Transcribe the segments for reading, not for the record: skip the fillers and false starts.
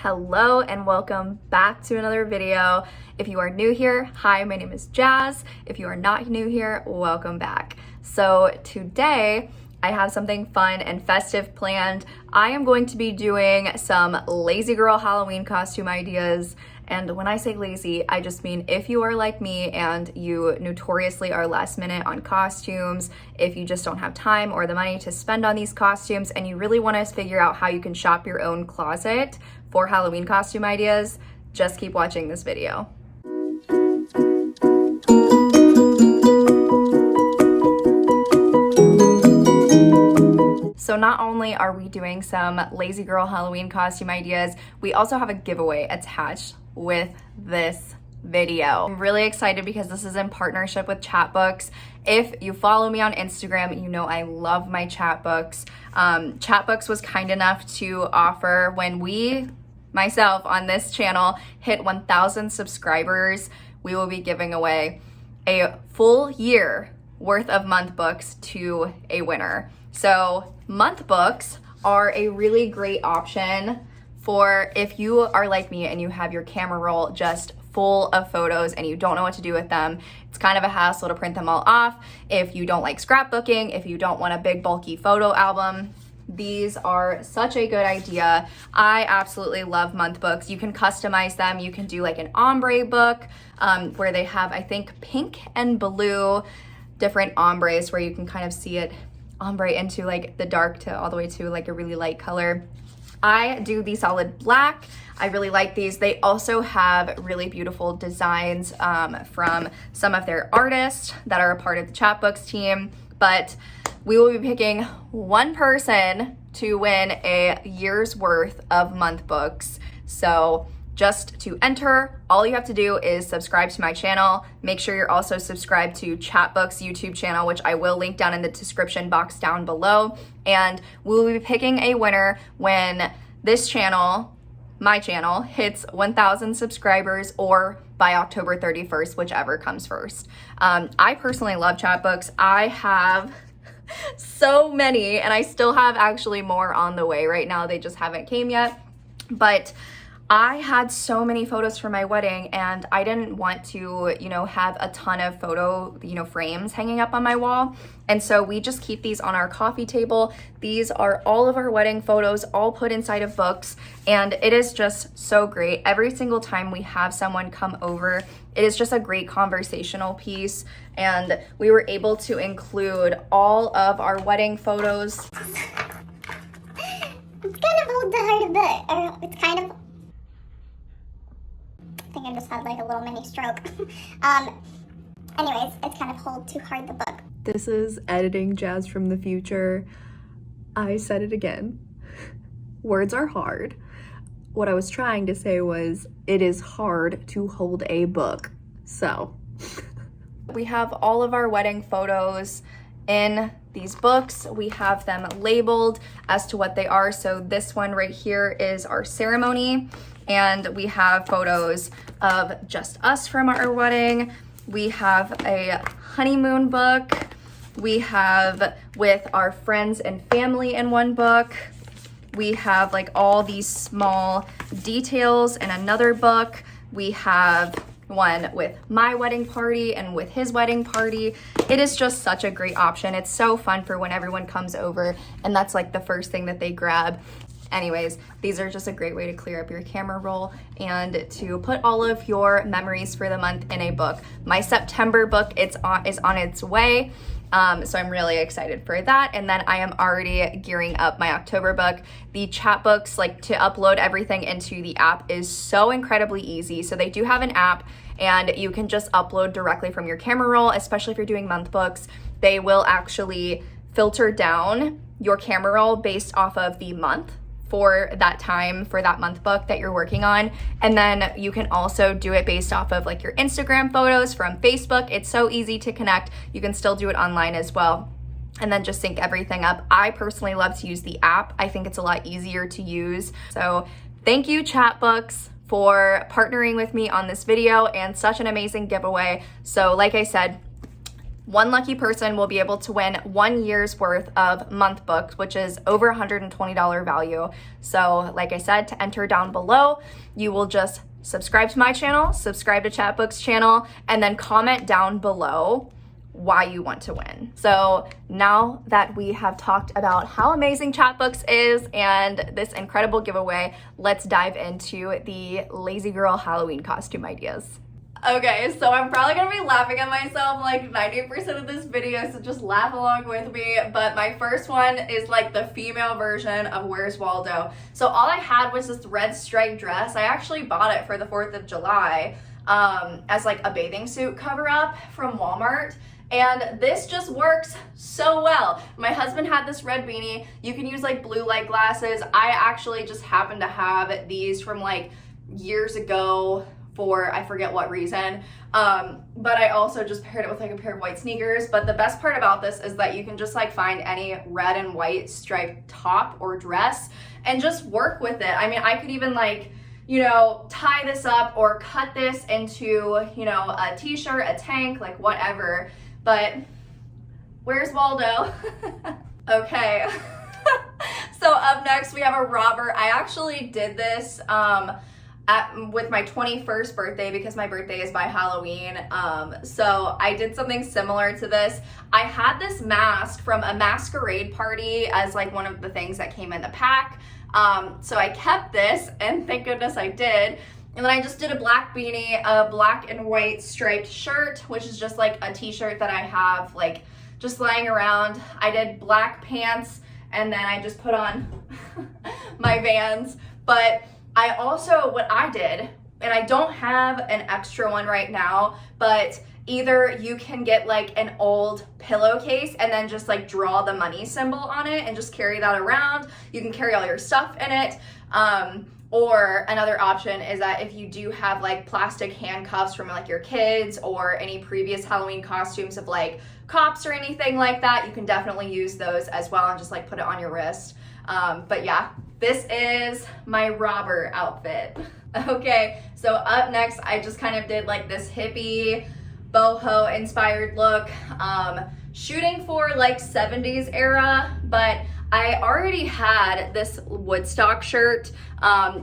Hello and welcome back to another video. If you are new here, hi, my name is Jazz. If you are not new here, welcome back. So today I have something fun and festive planned. I am going to be doing some lazy girl Halloween costume ideas. And when I say lazy, I just mean if you are like me and you notoriously are last minute on costumes, if you just don't have time or the money to spend on these costumes and you really want to figure out how you can shop your own closet for Halloween costume ideas, just keep watching this video. So not only are we doing some lazy girl Halloween costume ideas, we also have a giveaway attached with this video. I'm really excited because this is in partnership with Chatbooks. If you follow me on Instagram, you know I love my Chatbooks. Chatbooks was kind enough to offer when myself on this channel hit 1,000 subscribers, we will be giving away a full year worth of month books to a winner. So month books are a really great option for if you are like me and you have your camera roll just full of photos and you don't know what to do with them. It's kind of a hassle to print them all off. If you don't like scrapbooking, if you don't want a big bulky photo album, these are such a good idea. I absolutely love month books. You can customize them. You can do like an ombre book where they have, I think, pink and blue different ombres where you can kind of see it ombre into like the dark to all the way to like a really light color. I do the solid black. I really like these. They also have really beautiful designs from some of their artists that are a part of the Chatbooks team, but we will be picking one person to win a year's worth of month books. So just to enter, all you have to do is subscribe to my channel. Make sure you're also subscribed to Chatbooks YouTube channel, which I will link down in the description box down below. And we will be picking a winner when this channel, my channel, hits 1,000 subscribers or by October 31st, whichever comes first. I personally love Chatbooks. I have so many, and I still have actually more on the way right now. They just haven't came yet, but I had so many photos for my wedding and I didn't want to, have a ton of photo, frames hanging up on my wall. And so we just keep these on our coffee table. These are all of our wedding photos, all put inside of books. And it is just so great. Every single time we have someone come over, it is just a great conversational piece. And we were able to include all of our wedding photos. It's kind of hold the heart of the, it's kind of, I think I just had like a little mini stroke. Anyways, it's kind of hold too hard the book. This is editing Jazz from the future. I said it again. Words are hard. What I was trying to say was it is hard to hold a book. So we have all of our wedding photos in these books. We have them labeled as to what they are. So this one right here is our ceremony. And we have photos of just us from our wedding. We have a honeymoon book. We have with our friends and family in one book. We have like all these small details in another book. We have one with my wedding party and with his wedding party. It is just such a great option. It's so fun for when everyone comes over and that's like the first thing that they grab. Anyways, these are just a great way to clear up your camera roll and to put all of your memories for the month in a book. My September book is on its way, so I'm really excited for that. And then I am already gearing up my October book. The Chatbooks, like to upload everything into the app is so incredibly easy. So they do have an app and you can just upload directly from your camera roll, especially if you're doing month books. They will actually filter down your camera roll based off of the month for that time, for that month book that you're working on. And then you can also do it based off of like your Instagram photos from Facebook. It's so easy to connect. You can still do it online as well. And then just sync everything up. I personally love to use the app. I think it's a lot easier to use. So thank you, Chatbooks, for partnering with me on this video and such an amazing giveaway. So like I said, One lucky person will be able to win 1 year's worth of month books, which is over $120 value. So like I said, to enter down below, you will just subscribe to my channel, subscribe to Chatbooks channel, and then comment down below why you want to win. So now that we have talked about how amazing Chatbooks is and this incredible giveaway, let's dive into the Lazy Girl Halloween costume ideas. Okay, so I'm probably gonna be laughing at myself like 90% of this video, so just laugh along with me. But my first one is like the female version of Where's Waldo. So all I had was this red striped dress. I actually bought it for the 4th of July as like a bathing suit cover up from Walmart. And this just works so well. My husband had this red beanie. You can use like blue light glasses. I actually just happen to have these from like years ago for I forget what reason. But I also just paired it with like a pair of white sneakers. But the best part about this is that you can just like find any red and white striped top or dress and just work with it. I mean, I could even like, you know, tie this up or cut this into, you know, a t-shirt, a tank, like whatever. But where's Waldo? Okay. So up next we have a robber. I actually did this with my 21st birthday because my birthday is by Halloween. So I did something similar to this. I had this mask from a masquerade party as like one of the things that came in the pack. So I kept this, and thank goodness I did. And then I just did a black beanie, a black and white striped shirt, which is just like a t-shirt that I have like just lying around. I did black pants, and then I just put on my Vans. But I also, what I did, and I don't have an extra one right now, but either you can get like an old pillowcase and then just like draw the money symbol on it and just carry that around. You can carry all your stuff in it. Or another option is that if you do have like plastic handcuffs from like your kids or any previous Halloween costumes of like cops or anything like that, you can definitely use those as well and just like put it on your wrist. But yeah, this is my robber outfit. Okay, so up next, I just kind of did like this hippie, boho inspired look, shooting for like 70s era, but I already had this Woodstock shirt.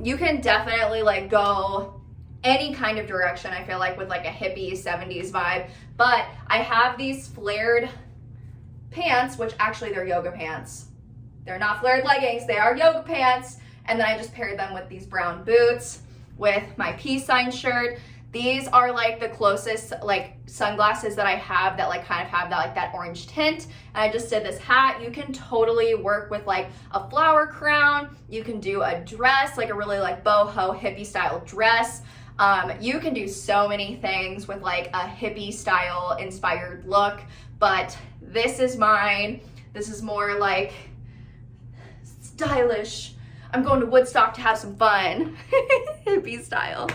You can definitely like go any kind of direction, I feel like, with like a hippie 70s vibe, but I have these flared pants, which actually they're yoga pants. They're not flared leggings, they are yoga pants. And then I just paired them with these brown boots with my peace sign shirt. These are like the closest like sunglasses that I have that like kind of have that like that orange tint. And I just did this hat. You can totally work with like a flower crown. You can do a dress, like a really like boho hippie style dress. You can do so many things with like a hippie style inspired look, but this is mine. This is more like stylish. I'm going to Woodstock to have some fun. Hippie style.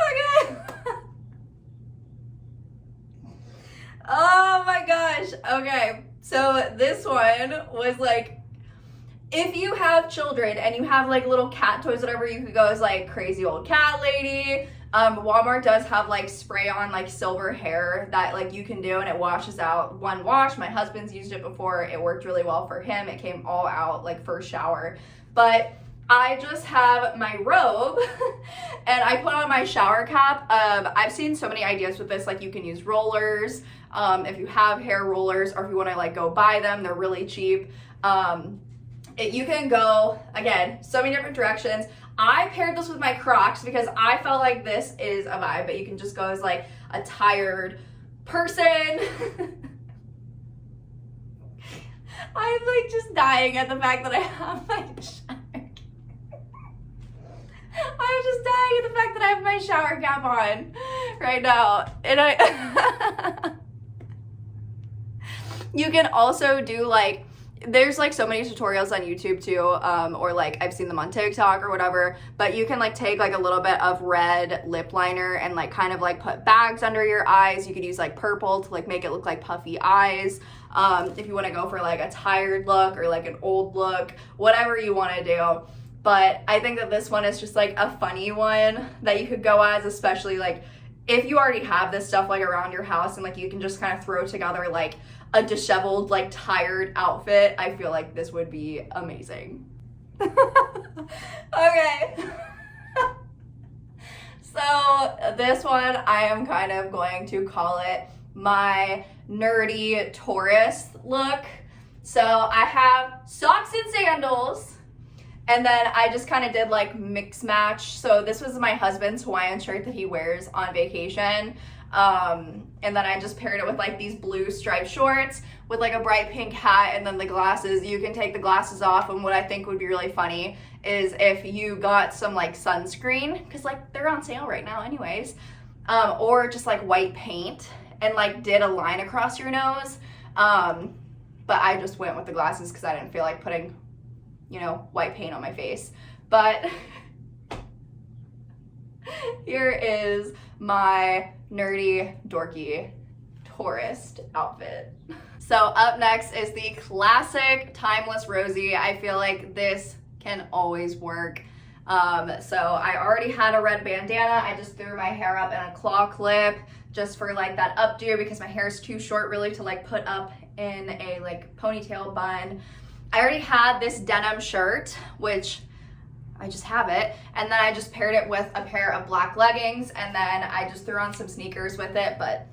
Okay. Oh my gosh. Okay. So this one was like, if you have children and you have like little cat toys, whatever, you could go as like crazy old cat lady. Walmart does have like spray on like silver hair that like you can do and it washes out one wash. My husband's used it before. It worked really well for him. It came all out like first shower. But I just have my robe and I put on my shower cap. I've seen so many ideas with this, like you can use rollers if you have hair rollers, or if you want to like go buy them, they're really cheap. You can go, again, so many different directions. I paired this with my Crocs because I felt like this is a vibe, but you can just go as like a tired person. I'm like just dying at the fact that I have my shower. I'm just dying at the fact that I have my shower cap on right now. And you can also do like, there's like so many tutorials on YouTube too, or like I've seen them on TikTok or whatever, but you can like take like a little bit of red lip liner and like kind of like put bags under your eyes. You could use like purple to like make it look like puffy eyes. If you want to go for like a tired look or like an old look, whatever you want to do. But I think that this one is just like a funny one that you could go as, especially like if you already have this stuff like around your house and like you can just kind of throw together like a disheveled, like tired outfit, I feel like this would be amazing. Okay. So this one, I am kind of going to call it my nerdy tourist look. So I have socks and sandals, and then I just kind of did like mix match. So this was my husband's Hawaiian shirt that he wears on vacation. And then I just paired it with like these blue striped shorts with like a bright pink hat, and then the glasses. You can take the glasses off, and what I think would be really funny is if you got some like sunscreen, because like they're on sale right now anyways, or just like white paint and like did a line across your nose. But I just went with the glasses because I didn't feel like putting, you know, white paint on my face. But here is my nerdy, dorky tourist outfit. So up next is the classic timeless Rosie. I feel like this can always work. So I already had a red bandana. I just threw my hair up in a claw clip just for like that updo because my hair is too short really to like put up in a like ponytail bun. I already had this denim shirt, which I just have it, and then I just paired it with a pair of black leggings, and then I just threw on some sneakers with it, but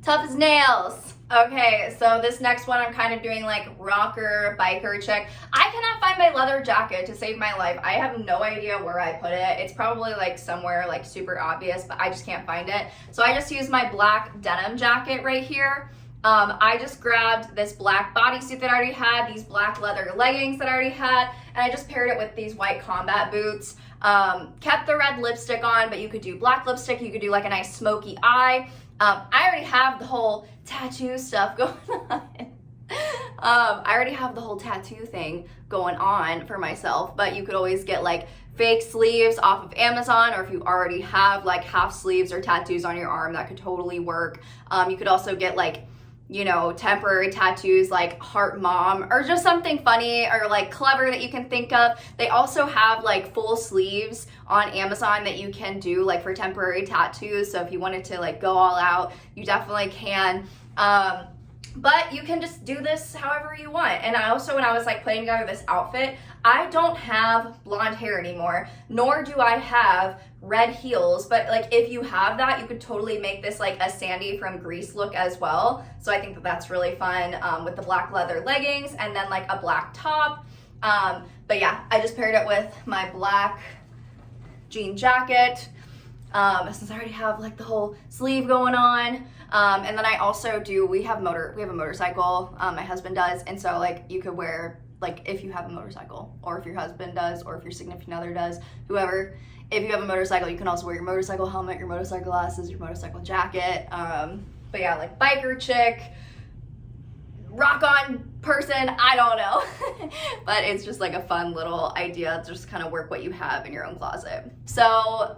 tough as nails. Okay, so this next one I'm kind of doing like rocker, biker chick. I cannot find my leather jacket to save my life. I have no idea where I put it. It's probably like somewhere like super obvious, but I just can't find it. So I just used my black denim jacket right here. I just grabbed this black bodysuit that I already had, these black leather leggings that I already had, and I just paired it with these white combat boots. Kept the red lipstick on, but you could do black lipstick, you could do like a nice smoky eye. I already have the whole tattoo stuff going on. I already have the whole tattoo thing going on for myself, but you could always get like fake sleeves off of Amazon, or if you already have like half sleeves or tattoos on your arm, that could totally work. You could also get like, you know, temporary tattoos like Heart Mom, or just something funny or like clever that you can think of. They also have like full sleeves on Amazon that you can do like for temporary tattoos. So if you wanted to like go all out, you definitely can. But you can just do this however you want. And I also, when I was like putting together this outfit, I don't have blonde hair anymore, nor do I have red heels. But like if you have that, you could totally make this like a Sandy from Grease look as well. So I think that that's really fun with the black leather leggings and then like a black top. But yeah, I just paired it with my black jean jacket. Since I already have like the whole sleeve going on. And then I also do, we have a motorcycle, my husband does. And so like you could wear, like if you have a motorcycle, or if your husband does, or if your significant other does, whoever, if you have a motorcycle, you can also wear your motorcycle helmet, your motorcycle glasses, your motorcycle jacket. But yeah, like biker chick, rock on person, I don't know. But it's just like a fun little idea to just kind of work what you have in your own closet. So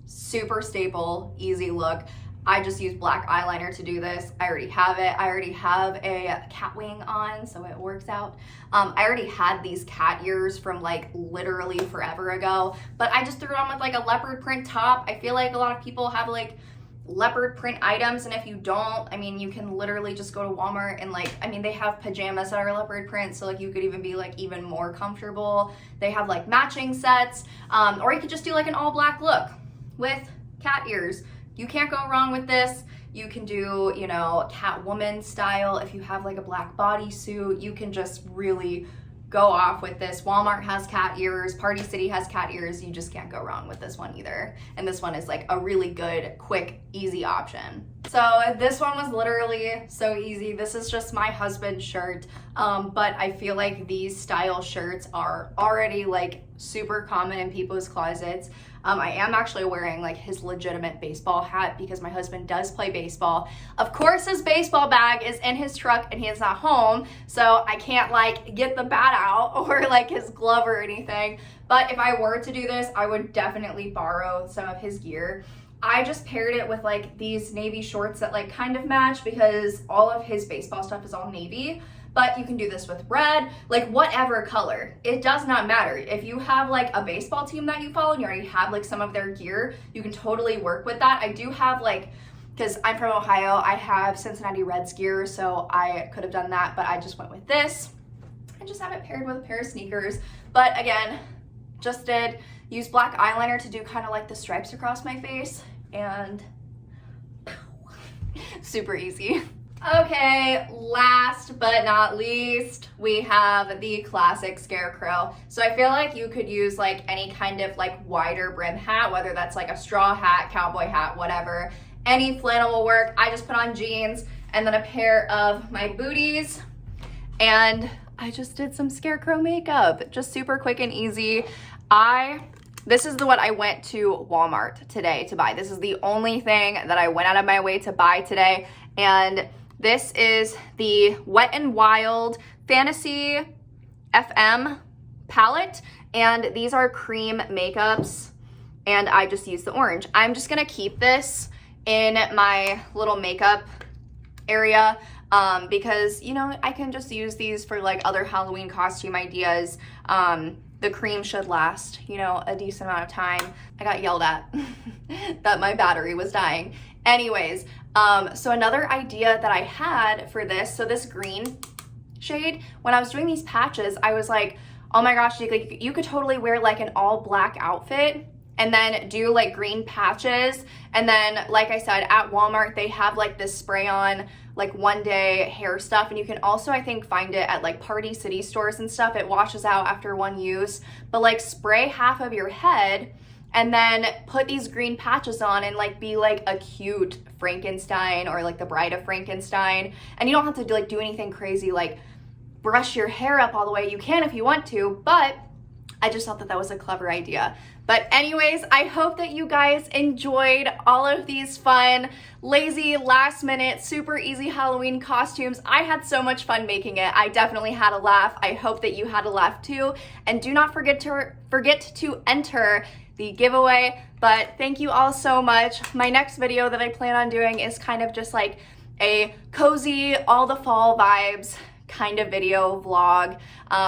super staple, easy look. I just use black eyeliner to do this. I already have it. I already have a cat wing on, so it works out. I already had these cat ears from like literally forever ago, but I just threw it on with like a leopard print top. I feel like a lot of people have like leopard print items, and if you don't, I mean, you can literally just go to Walmart and like, I mean, they have pajamas that are leopard print, so like you could even be like even more comfortable. They have like matching sets, or you could just do like an all black look with cat ears. You can't go wrong with this. You can do, you know, Catwoman style. If you have like a black bodysuit, you can just really go off with this. Walmart has cat ears, Party City has cat ears. You just can't go wrong with this one either. And this one is like a really good, quick, easy option. So this one was literally so easy. This is just my husband's shirt, but I feel like these style shirts are already like super common in people's closets. I am actually wearing like his legitimate baseball hat because my husband does play baseball. Of course, his baseball bag is in his truck and he is not home, so I can't like get the bat out or like his glove or anything. But if I were to do this, I would definitely borrow some of his gear. I just paired it with like these navy shorts that like kind of match because all of his baseball stuff is all navy. but you can do this with red, like whatever color. It does not matter. If you have like a baseball team that you follow and you already have like some of their gear, you can totally work with that. I do have like, because I'm from Ohio, I have Cincinnati Reds gear, so I could have done that, but I just went with this. I just have it paired with a pair of sneakers. But again, just did use black eyeliner to do kind of like the stripes across my face, and super easy. Okay, last but not least, we have the classic Scarecrow. So I feel like you could use like any kind of like wider brim hat, whether that's like a straw hat, cowboy hat, whatever. Any flannel will work. I just put on jeans and then a pair of my booties, and I just did some Scarecrow makeup. Just super quick and easy. This is what I went to Walmart today to buy. This is the only thing that I went out of my way to buy today. And this is the Wet n Wild Fantasy FM palette. And these are cream makeups. And I just used the orange. I'm just gonna keep this in my little makeup area because, you know, I can just use these for like other Halloween costume ideas. The cream should last, you know, a decent amount of time. I got yelled at that my battery was dying. Anyways, so another idea that I had for this, so this green shade, when I was doing these patches, I was like, oh my gosh, you could totally wear like an all black outfit and then do like green patches. And then, like I said, at Walmart, they have like this spray on like one day hair stuff. And you can also, I think, find it at like Party City stores and stuff. It washes out after one use, but like spray half of your head and then put these green patches on and like be like a cute Frankenstein or like the Bride of Frankenstein. And you don't have to do anything crazy like brush your hair up all the way. You can if you want to, but I just thought that that was a clever idea. But anyways, I hope that you guys enjoyed all of these fun, lazy, last minute, super easy Halloween costumes. I had so much fun making it. I definitely had a laugh. I hope that you had a laugh too. And do not forget to enter the giveaway. But thank you all so much. My next video that I plan on doing is kind of just like a cozy, all the fall vibes kind of video vlog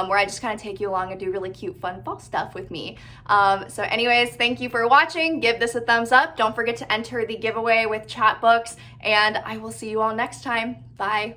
where I just kind of take you along and do really cute, fun fall stuff with me. So anyways, thank you for watching. Give this a thumbs up. Don't forget to enter the giveaway with Chatbooks, and I will see you all next time. Bye.